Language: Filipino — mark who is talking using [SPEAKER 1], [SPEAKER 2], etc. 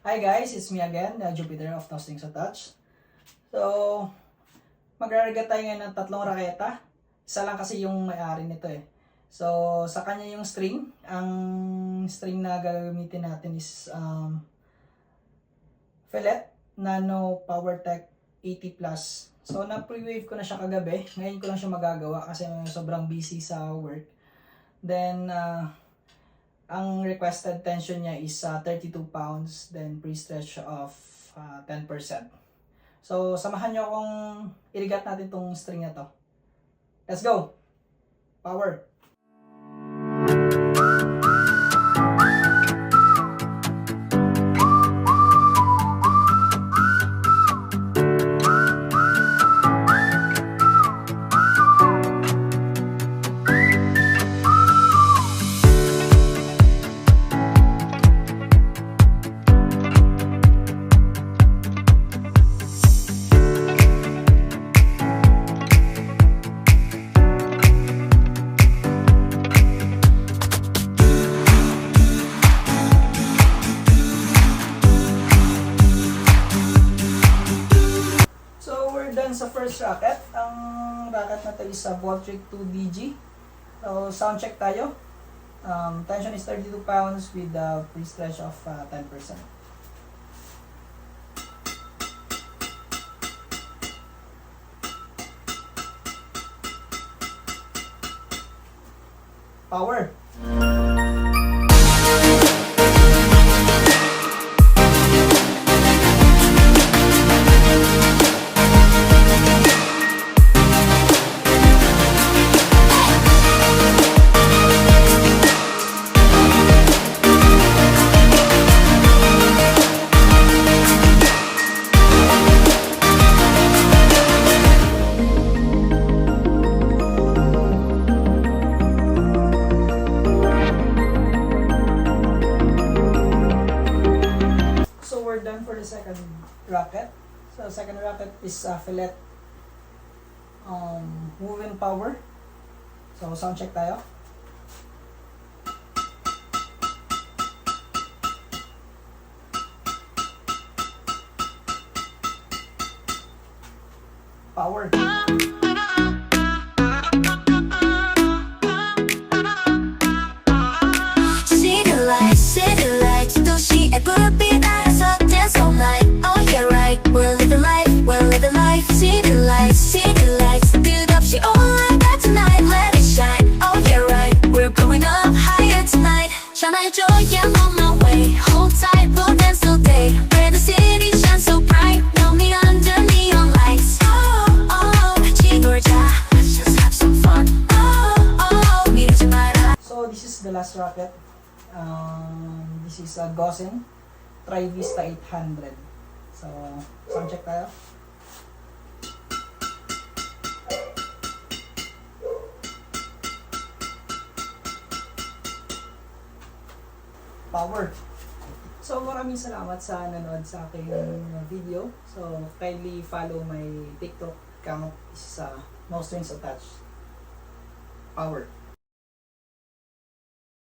[SPEAKER 1] Hi guys, it's me again, Jupiter of No Strings Attached. So, magraragat tayo ngayon ng tatlong raketa. Isa lang kasi yung may-ari nito eh. So, sa kanya yung string. Ang string na gagamitin natin is Fillet Nano PowerTech 80 Plus. So, na-pre-wave ko na siya kagabi. Ngayon ko lang siya magagawa kasi sobrang busy sa work. Then, ang requested tension niya is 32 pounds, then pre-stretch of 10%. So, samahan nyo akong irigat natin tong string na to. Let's go! Power! Done sa first racket. Ang racket na to is sa Voltric 2DG. So, sound check tayo. Tension is 32 pounds with a pre-stretch of 10%. Power! Done for the second racket. So second racket is Fillet Woven Power. So sound check tayo. Power. City lights, don't see it would be nice. All night, oh yeah right, we're living life, city lights, build up, she all like that tonight, let it shine, oh yeah right, we're going up higher tonight, shine my joy, yeah, I'm on my way, hold tight, we'll dance till day, where the city shines so bright, know me under neon lights, oh, Chigorja, let's just have some fun, oh, so this is the last racket, this is a Gosen Trivista 800. So, sound check tayo. Power. So, maraming salamat sa nanood sa aking video. So, kindly follow my TikTok account is No Strings Attached. Power.